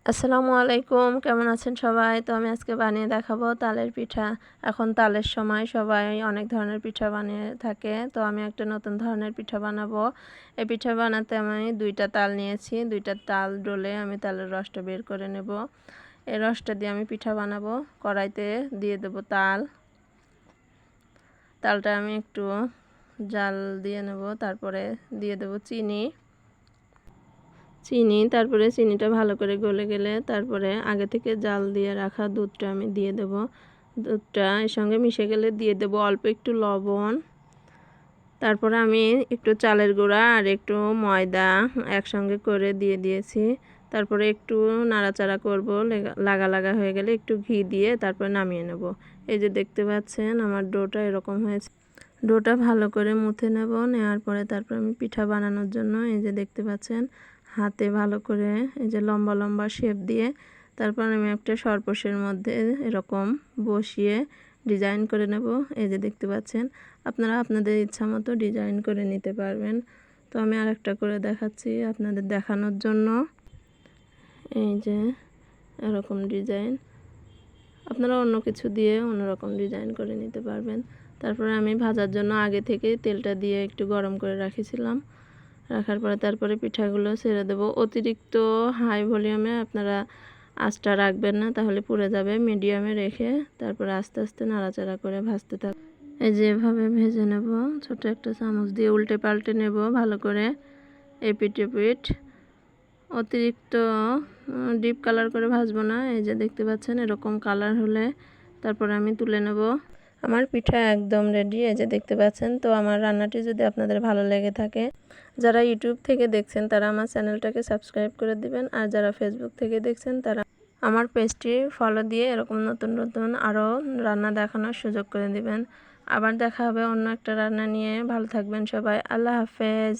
আসসালামু আলাইকুম, কেমন আছেন সবাই? তো আমি আজকে বানিয়ে দেখাবো তালের পিঠা। এখন তালের সময় সবাই অনেক ধরনের পিঠা বানিয়ে থাকে, তো আমি একটা নতুন ধরনের পিঠা বানাবো। এই পিঠা বানাতে আমি 2টা তাল নিয়েছি। 2টা তাল ডলে আমি তালের রসটা বের করে নেব। এই রসটা দিয়ে আমি পিঠা বানাবো। কড়াইতে দিয়ে দেব তাল। তালটা আমি একটু জাল দিয়ে নেব, তারপরে দিয়ে দেব চিনি। তারপরে চিনিটা ভালো করে গলে গেলে তারপরে আগে থেকে জাল দিয়ে রাখা দুধটা আমি দিয়ে দেব। দুধটা এর সঙ্গে মিশে গেলে দিয়ে দেব অল্প একটু লবণ। তারপরে আমি একটু চালের গুঁড়া আর একটু ময়দা একসঙ্গে করে দিয়ে দিয়েছি। তারপরে একটু নাড়াচাড়া করব, লাগা লাগা হয়ে গেলে একটু ঘি দিয়ে তারপরে নামিয়ে নেব। এই যে দেখতে পাচ্ছেন আমার ডোটা এরকম হয়েছে। ডোটা ভালো করে মুথে নেব, নেওয়ার পরে তারপর আমি পিঠা বানানোর জন্য এই যে দেখতে পাচ্ছেন হাতে ভালো করে এই যে লম্বা লম্বা শেপ দিয়ে তারপর আমি একটা সরপোশের মধ্যে এরকম বসিয়ে ডিজাইন করে নেব। এই যে দেখতে পাচ্ছেন, আপনারা আপনাদের ইচ্ছা মতো ডিজাইন করে নিতে পারবেন। তো আমি আরেকটা করে দেখাচ্ছি আপনাদের দেখানোর জন্য। এই যে এরকম ডিজাইন, আপনারা অন্য কিছু দিয়ে অন্যরকম ডিজাইন করে নিতে পারবেন। তারপরে আমি ভাজার জন্য আগে থেকে তেলটা দিয়ে একটু গরম করে রাখছিলাম। রাখার পরে তারপরে পিঠাগুলো ছেড়ে দেব। অতিরিক্ত হাই ভলিউমে আপনারা আঁচটা রাখবেন না, তাহলে পুড়ে যাবে। মিডিয়ামে রেখে তারপরে আস্তে আস্তে নাড়াচাড়া করে ভাজতে থাক। এই যে এভাবে ভেজে নেব, ছোট একটা চামচ দিয়ে উল্টে পাল্টে নেব ভালো করে এপিট এপিট। অতিরিক্ত ডিপ কালার করে ভাজবো না। এই যে দেখতে পাচ্ছেন এরকম কালার হলে তারপরে আমি তুলে নেব। আমার পিঠা একদম রেডি। এই যে দেখতে পাচ্ছেন। তো আমার রান্নাটি যদি আপনাদের ভালো লেগে থাকে, যারা ইউটিউব থেকে দেখছেন তারা আমার চ্যানেলটাকে সাবস্ক্রাইব করে দিবেন, আর যারা ফেসবুক থেকে দেখছেন তারা আমার পেজটি ফলো দিয়ে এরকম নতুন নতুন আরও রান্না দেখানোর সুযোগ করে দিবেন। আবার দেখা হবে অন্য একটা রান্না নিয়ে। ভালো থাকবেন সবাই। আল্লাহ হাফেজ।